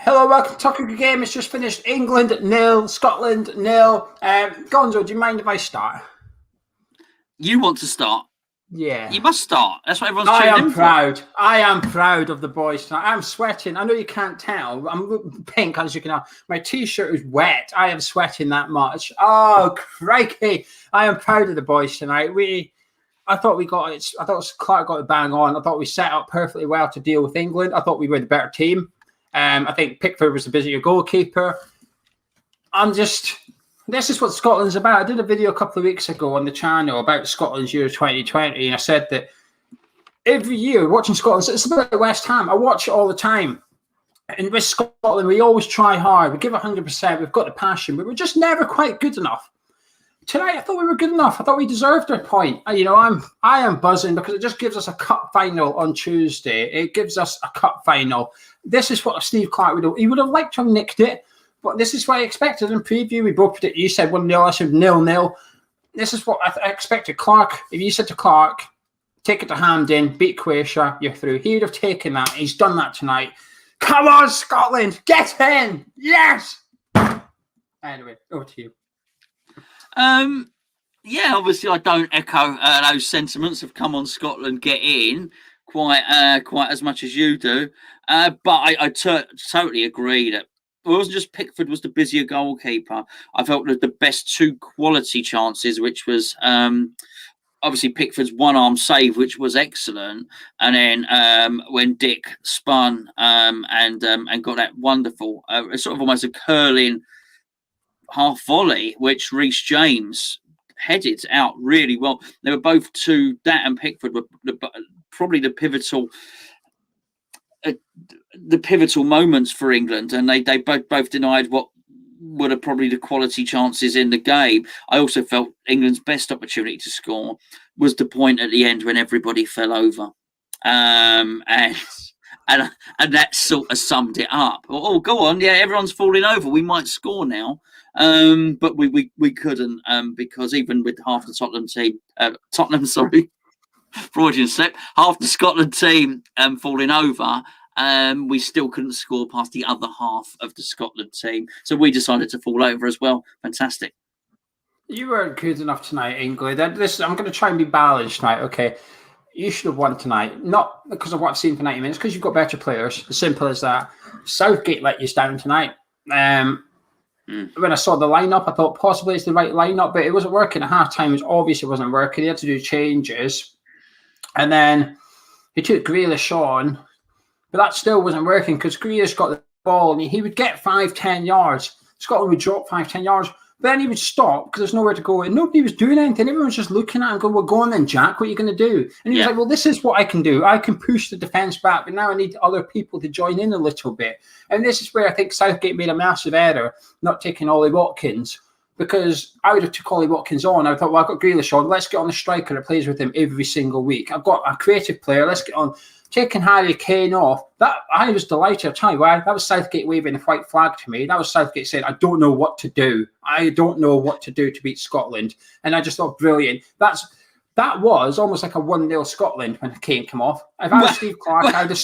Hello, welcome to Talking Game. It's just finished. England 0, Scotland 0. Gonzo, do you mind if I start? You want to start? Yeah. You must start. That's what everyone's I tuned am in for. proud. I am proud of the boys tonight. I'm sweating. I know you can't tell. I'm pink, as you can tell. My t-shirt is wet. I am sweating that much. Oh, crikey. I am proud of the boys tonight. I thought we got it. I thought Clark got it bang on. I thought we set up perfectly well to deal with England. I thought we were the better team. I think Pickford was the busier goalkeeper. This is what Scotland's about. I did a video a couple of weeks ago on the channel about Scotland's Euro 2020, and I said that every year watching Scotland, it's about West Ham. I watch it all the time. And with Scotland, we always try hard. We give 100%. We've got the passion, but we're just never quite good enough. Tonight, I thought we were good enough. I thought we deserved our point. I am buzzing because it just gives us a cup final on Tuesday. It gives us a cup final. This is what Steve Clarke would have. He would have liked to have nicked it, but this is what I expected in preview. We both predicted. You said 1-0. I said 0-0. This is what I expected. Clarke, if you said to Clarke, take it to Hampden, beat Croatia, you're through. He would have taken that. He's done that tonight. Come on, Scotland, get in. Yes. Anyway, over to you. Yeah, obviously I don't echo those sentiments of "come on Scotland, get in" quite as much as you do. But I totally agree that it wasn't just Pickford was the busier goalkeeper. I felt that the best two quality chances, which was obviously Pickford's one-arm save, which was excellent, and then when Dick spun and got that wonderful, sort of almost a curling half volley, which Reece James headed out really well. They were both that and Pickford were probably the pivotal moments for England, and they both denied what were probably the quality chances in the game. I also felt England's best opportunity to score was the point at the end when everybody fell over, and that sort of summed it up. Oh, go on, yeah, everyone's falling over. We might score now. But we couldn't because even with half the Freudian slip, half the Scotland team falling over, we still couldn't score past the other half of the Scotland team. So we decided to fall over as well. Fantastic. You weren't good enough tonight, England. I'm going to try and be balanced tonight. Okay, you should have won tonight, not because of what I've seen for 90 minutes, because you've got better players. As simple as that. Southgate let you down tonight. When I saw the lineup, I thought possibly it's the right lineup, but it wasn't working at halftime. It was obvious it wasn't working. He had to do changes. And then he took Grealish on, but that still wasn't working because Grealish got the ball and he would get 5-10 yards. Scotland would drop 5-10 yards. Then he would stop because there's nowhere to go. And nobody was doing anything. Everyone was just looking at him and going, well, go on then, Jack. What are you going to do? And he was like, well, this is what I can do. I can push the defence back, but now I need other people to join in a little bit. And this is where I think Southgate made a massive error, not taking Ollie Watkins, because I would have took Ollie Watkins on. I thought, well, I've got Grealish on. Let's get on the striker that plays with him every single week. I've got a creative player. Let's get on. Taking Harry Kane off, that I was delighted. I'll tell you why. That was Southgate waving a white flag to me. That was Southgate saying, I don't know what to do. I don't know what to do to beat Scotland. And I just thought, brilliant. That was almost like a 1-0 Scotland when Kane came off. If I was Steve Clarke, I would have...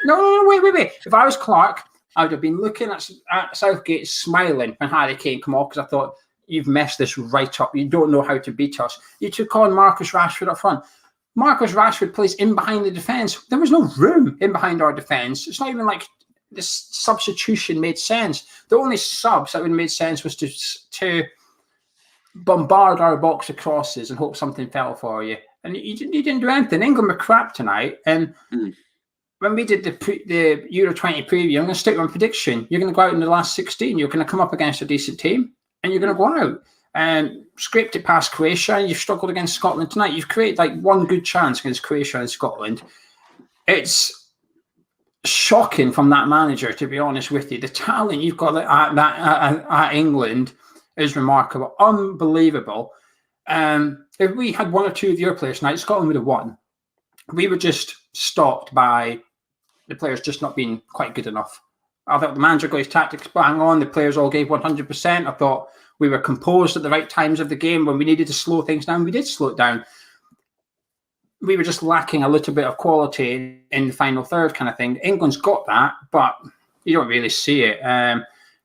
No, wait. If I was Clarke, I would have been looking at Southgate smiling when Harry Kane came off because I thought, you've messed this right up. You don't know how to beat us. You took on Marcus Rashford up front. Marcus Rashford plays in behind the defence. There was no room in behind our defence. It's not even like this substitution made sense. The only subs that would have made sense was to bombard our box of crosses and hope something fell for you. And you didn't do anything. England were crap tonight. And when we did the Euro 20 preview, I'm going to stick with my prediction. You're going to go out in the last 16. You're going to come up against a decent team and you're going to go out. And scraped it past Croatia, and you've struggled against Scotland tonight. You've created like one good chance against Croatia and Scotland. It's shocking from that manager, to be honest with you. The talent you've got at England is remarkable, unbelievable. If we had one or two of your players tonight, Scotland would have won. We were just stopped by the players just not being quite good enough. I thought the manager got his tactics bang on. The players all gave 100%. I thought we were composed at the right times of the game. When we needed to slow things down, we did slow it down. We were just lacking a little bit of quality in the final third kind of thing. England's got that, but You don't really see it.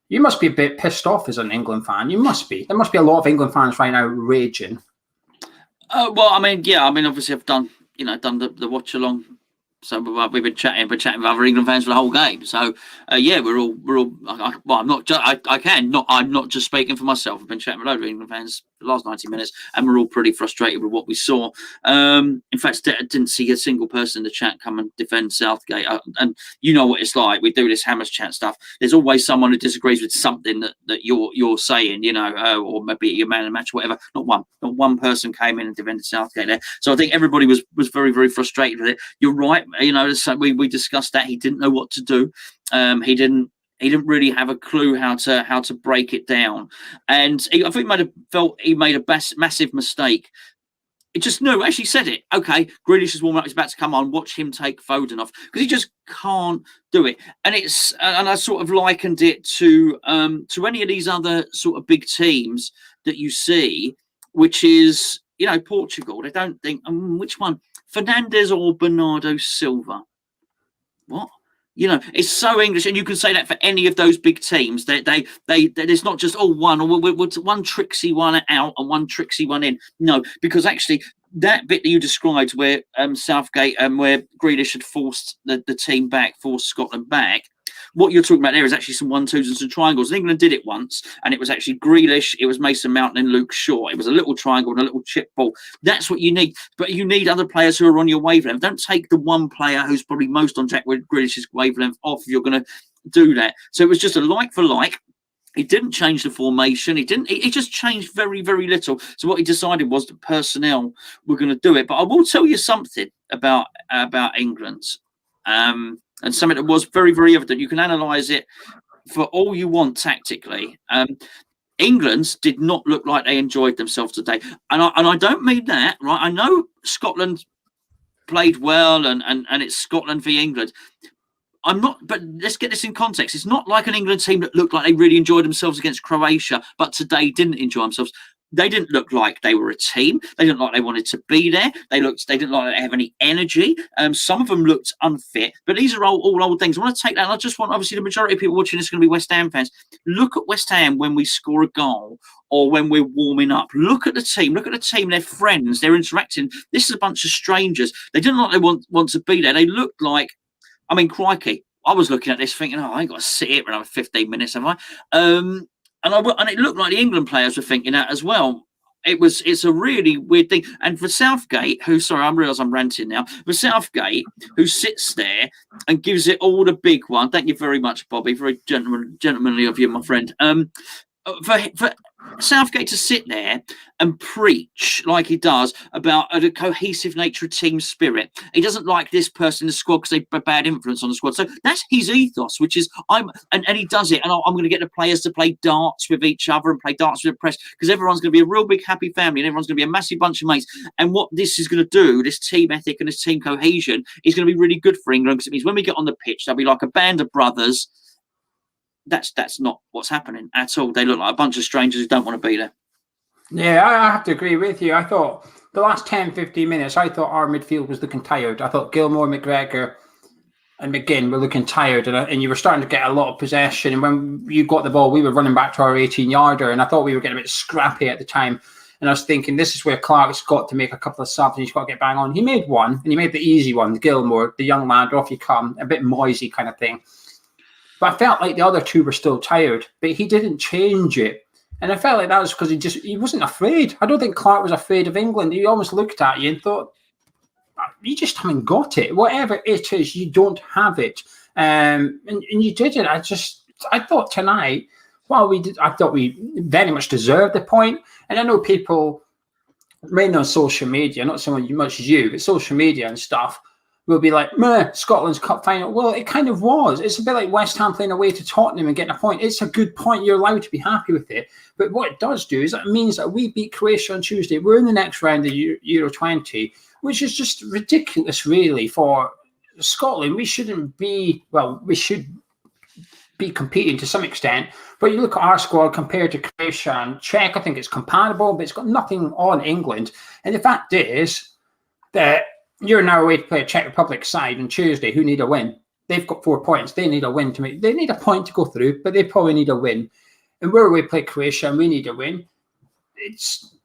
You must be a bit pissed off as an England fan. You must be. There must be a lot of England fans right now raging. Well, I mean, yeah, I mean, obviously, I've done the watch along. So we've been chatting with other England fans for the whole game. So yeah, we're all. Well, I'm not. I'm not just speaking for myself. I've been chatting with a load of England fans for the last 90 minutes, and we're all pretty frustrated with what we saw. In fact, I didn't see a single person in the chat come and defend Southgate. And you know what it's like. We do this Hammers chat stuff. There's always someone who disagrees with something that you're saying. Or maybe your man of the match, whatever. Not one person came in and defended Southgate there. So I think everybody was very, very frustrated with it. You're right. We discussed that he didn't know what to do. He didn't really have a clue how to break it down, and I think he made a massive mistake. It just no, actually said it. Okay, Grealish is warming up. He's about to come on. Watch him take Foden off because he just can't do it. And I sort of likened it to any of these other sort of big teams that you see, which is Portugal. They don't think which one. Fernandes or Bernardo Silva? What? It's so English, and you can say that for any of those big teams. There's not just one tricksy one out and one tricksy one in. No, because actually that bit that you described, where Southgate and where Grealish had forced the team back, forced Scotland back. What you're talking about there is actually some 1-2s and some triangles. And England did it once, and it was actually Grealish, it was Mason Mount and Luke Shaw. It was a little triangle and a little chip ball. That's what you need. But you need other players who are on your wavelength. Don't take the one player who's probably most on Jack Grealish's wavelength off if you're going to do that. So it was just a like for like. He didn't change the formation. He just changed very, very little. So what he decided was the personnel were going to do it. But I will tell you something about England. And something that was very, very evident. You can analyse it for all you want tactically. England did not look like they enjoyed themselves today. And I don't mean that, right? I know Scotland played well and it's Scotland v England. But let's get this in context. It's not like an England team that looked like they really enjoyed themselves against Croatia, but today didn't enjoy themselves. They didn't look like they were a team. They didn't look like they wanted to be there. They didn't look like they have any energy. Some of them looked unfit, but these are all old things. I want to take that. And I just want, obviously, the majority of people watching this are going to be West Ham fans. Look at West Ham when we score a goal or when we're warming up. Look at the team. Look at the team. They're friends. They're interacting. This is a bunch of strangers. They didn't look like they want to be there. They looked like, I mean, crikey. I was looking at this thinking, I ain't got to sit here for another 15 minutes, have I? And it looked like the England players were thinking that as well. It's a really weird thing. And for Southgate, I realise I'm ranting now. For Southgate, who sits there and gives it all the big one. Thank you very much, Bobby. Very gentlemanly of you, my friend. For Southgate to sit there and preach like he does about a cohesive nature of team spirit. He doesn't like this person in the squad because they're a bad influence on the squad. So that's his ethos, which is and he does it. And I'm going to get the players to play darts with each other and play darts with the press because everyone's going to be a real big happy family and everyone's going to be a massive bunch of mates. And what this is going to do, this team ethic and this team cohesion, is going to be really good for England because it means when we get on the pitch, they'll be like a band of brothers. That's not what's happening at all. They look like a bunch of strangers who don't want to be there. Yeah, I have to agree with you. I thought the last 10, 15 minutes, I thought our midfield was looking tired. I thought Gilmore, McGregor and McGinn were looking tired and you were starting to get a lot of possession. And when you got the ball, we were running back to our 18-yarder and I thought we were getting a bit scrappy at the time. And I was thinking, this is where Clark's got to make a couple of subs and he's got to get bang on. He made one and he made the easy one, Gilmore, the young lad, off you come, a bit Moisey kind of thing. But I felt like the other two were still tired, but he didn't change it. And I felt like that was because he wasn't afraid. I don't think Clark was afraid of England. He almost looked at you and thought, you just haven't got it. Whatever it is, you don't have it. And you didn't. I thought tonight, I thought we very much deserved the point. And I know people, mainly on social media, not so much as you, but social media and stuff, will be like, Scotland's cup final. Well, it kind of was. It's a bit like West Ham playing away to Tottenham and getting a point. It's a good point. You're allowed to be happy with it. But what it does do is it means that we beat Croatia on Tuesday. We're in the next round of Euro 20, which is just ridiculous, really, for Scotland. We shouldn't be, we should be competing to some extent. But you look at our squad compared to Croatia and Czech, I think it's compatible, but it's got nothing on England. And the fact is that you're now away to play a Czech Republic side on Tuesday who need a win. they've got 4 points. They need a win to make. They need a point to go through, but they probably need a win. And where we play Croatia and we need a win, it's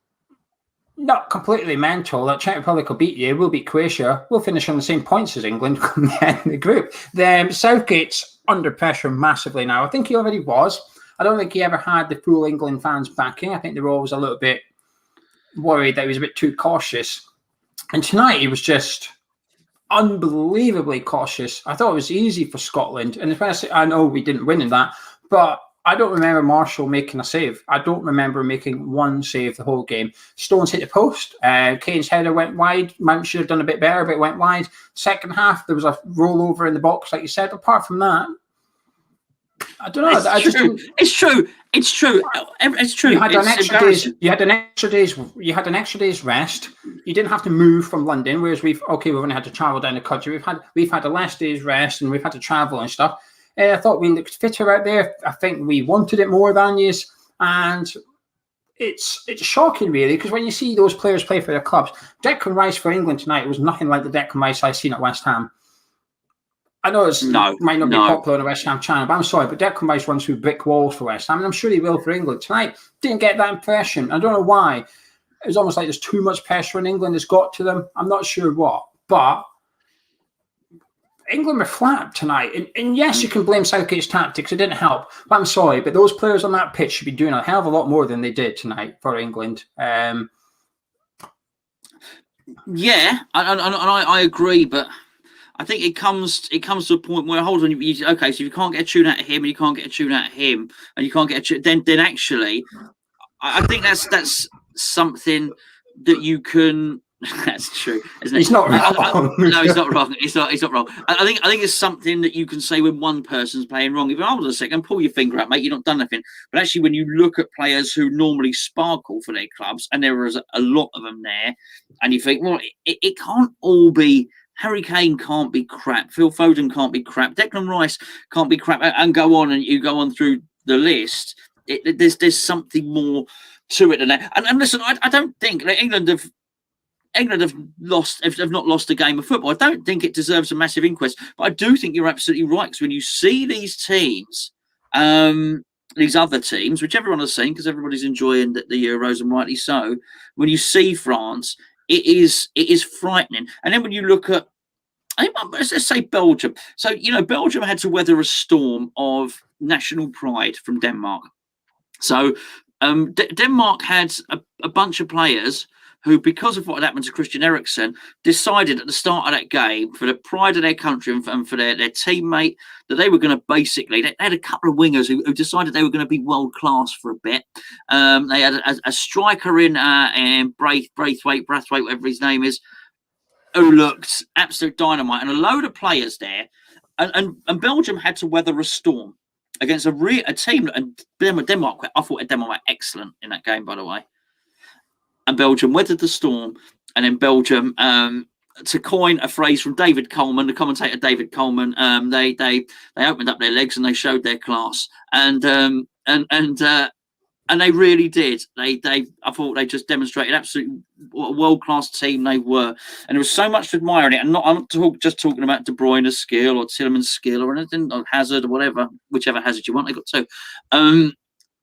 not completely mental that Czech Republic will beat you. We'll beat Croatia. We'll finish on the same points as England in the group. Then Southgate's under pressure massively now. I think he already was. I don't think he ever had the full England fans backing. I think they were always a little bit worried that he was a bit too cautious. And tonight he was just unbelievably cautious. I thought it was easy for Scotland. And especially, I know we didn't win in that, but I don't remember Marshall making a save. I don't remember making one save the whole game. Stones hit the post. Kane's header went wide. Mount should have done a bit better, but it went wide. Second half, there was a rollover in the box, like you said. Apart from that, I don't know. It's true. It's true. You had an extra days. You had an extra day's rest. You didn't have to move from London, whereas we've only had to travel down the country. We've had a less day's rest, and we've had to travel and stuff. I thought we looked fitter out there. I think we wanted it more than you, and it's shocking really, because when you see those players play for their clubs, Declan Rice for England tonight was nothing like the Declan Rice I've seen at West Ham. I know it might not be popular on the West Ham channel, but I'm sorry, but Declan Rice runs through brick walls for West Ham, and I'm sure he will for England. Tonight, didn't get that impression. I don't know why. It was almost like there's too much pressure on England has got to them. I'm not sure what, but England were flat tonight. And yes, you can blame Southgate's tactics. It didn't help. But I'm sorry, but those players on that pitch should be doing a hell of a lot more than they did tonight for England. Yeah, I agree, but I think it comes to a point where, hold on, okay, so if you can't get a tune out of him and you can't get a tune out of him and you can't get a tune, then actually, I think that's something that you can. That's true, isn't it? He's not wrong. No, he's not wrong. He's not wrong. I think it's something that you can say when one person's playing wrong. If you hold on a second, pull your finger out, mate. You've not done anything. But actually, when you look at players who normally sparkle for their clubs, and there is a lot of them there, and you think, well, it can't all be. Harry Kane can't be crap. Phil Foden can't be crap. Declan Rice can't be crap. And go on, and you go on through the list. There's something more to it than that. And listen, I don't think that England have not lost a game of football. I don't think it deserves a massive inquest, but I do think you're absolutely right. Because when you see these teams, these other teams, which everyone has seen, because everybody's enjoying the Euros, and rightly so. When you see France, it is frightening. And then when you look at, let's say Belgium. So Belgium had to weather a storm of national pride from Denmark. So Denmark had a bunch of players who, because of what had happened to Christian Eriksen, decided at the start of that game, for the pride of their country and for their teammate, that they were going to basically, they had a couple of wingers who decided they were going to be world class for a bit. They had a striker in Braithwaite, whatever his name is, who looked absolute dynamite, and a load of players there. And Belgium had to weather a storm against a team, and Denmark, I thought Denmark were excellent in that game, by the way. And Belgium weathered the storm, and then Belgium, to coin a phrase from David Coleman, the commentator David Coleman, they opened up their legs and they showed their class, and they really did. I thought they just demonstrated absolutely what a world-class team they were, and there was so much to admire in it. And I'm not just talking about De Bruyne's skill or Tielemans' skill or anything, or Hazard or whatever, whichever Hazard you want. They got two.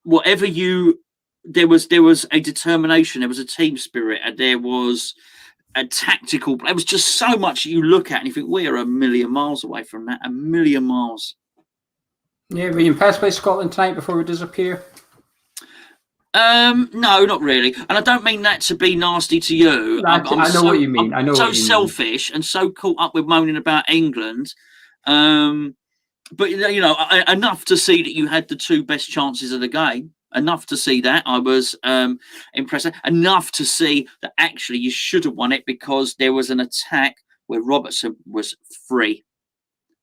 Whatever you. There was a determination, there was a team spirit, and there was a tactical. It was just so much you look at and you think, we are a million miles away from that. A million miles. Yeah, were you impressed by Scotland tonight before we disappear? No, not really. And I don't mean that to be nasty to you. I know what you mean. I know. So selfish and so caught up with moaning about England. But enough to see that you had the two best chances of the game. Enough to see that. I was impressed. Enough to see that actually you should have won it, because there was an attack where Robertson was free.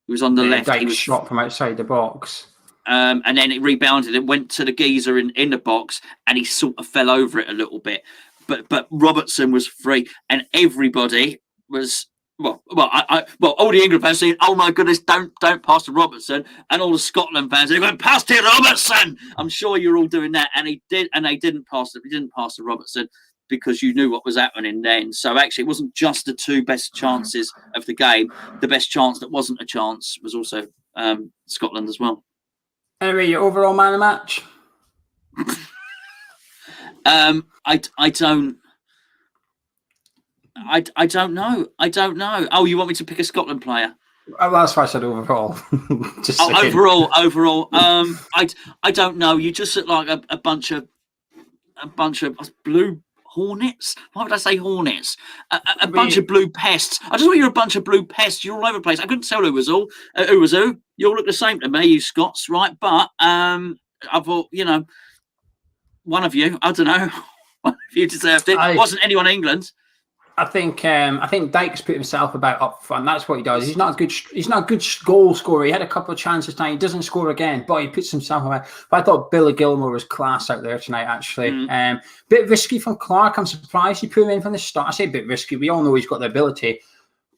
He was on the left. He was shot from outside the box. And then it rebounded and went to the geezer in the box, and he sort of fell over it a little bit. But Robertson was free, and everybody was. Well, all the England fans saying, "Oh my goodness, don't pass to Robertson," and all the Scotland fans saying, "Pass to Robertson." I'm sure you're all doing that, and he did, and they didn't pass it. He didn't pass to Robertson, because you knew what was happening then. So actually, it wasn't just the two best chances of the game. The best chance that wasn't a chance was also Scotland as well. Anyway, your overall man of the match? I don't know. Oh, you want me to pick a Scotland player? Oh, that's why I said overall. Overall. I don't know. You just look like a bunch of blue hornets. Why would I say hornets? A bunch of blue pests. I just thought you were a bunch of blue pests. You're all over the place. I couldn't tell who was who. You all look the same to me, you Scots, right? But I thought, one of you, I don't know, one of you deserved it. It wasn't anyone in England. I think Dykes put himself about up front. That's what he does. He's not a good goal scorer. He had a couple of chances tonight. He doesn't score again, but he puts himself about. But I thought Billy Gilmore was class out there tonight. Actually, bit risky from Clark. I'm surprised he put him in from the start. I say a bit risky. We all know he's got the ability,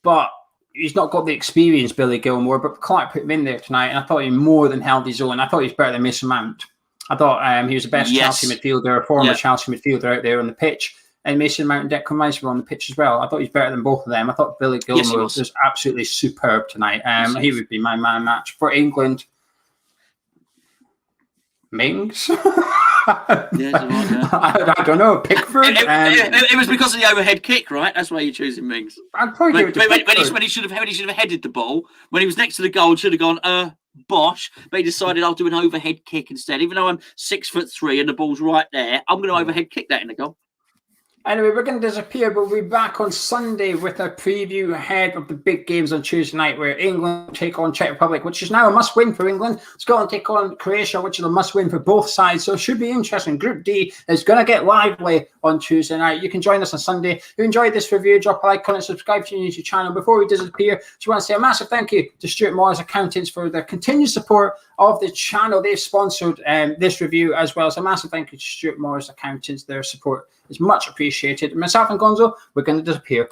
but he's not got the experience, Billy Gilmore. But Clark put him in there tonight, and I thought he more than held his own. I thought he was better than Mason Mount. I thought he was the best Chelsea midfielder, former Chelsea midfielder out there on the pitch. And Mason Mount and Declan Rice were on the pitch as well. I thought he was better than both of them. I thought Billy Gilmore was absolutely superb tonight. He would be my man match for England. Mings? I don't know. Pickford? It was because of the overhead kick, right? That's why you're choosing Mings. I'd probably give it to when he should have headed the ball. When he was next to the goal, should have gone, bosh, but he decided I'll do an overhead kick instead. Even though I'm 6'3" and the ball's right there, I'm going to overhead kick that in the goal. Anyway, we're going to disappear, but we'll be back on Sunday with a preview ahead of the big games on Tuesday night, where England take on Czech Republic, which is now a must-win for England. Scotland take on Croatia, which is a must-win for both sides. So it should be interesting. Group D is going to get lively on Tuesday night. You can join us on Sunday. If you enjoyed this review, drop a like, comment, subscribe to your YouTube channel. Before we disappear, just want to say a massive thank you to Stuart Moore's Accountants for their continued support of the channel. They've sponsored this review as well. So a massive thank you to Stuart Moore's Accountants. Their support is much appreciated. Myself and Gonzo, we're going to disappear.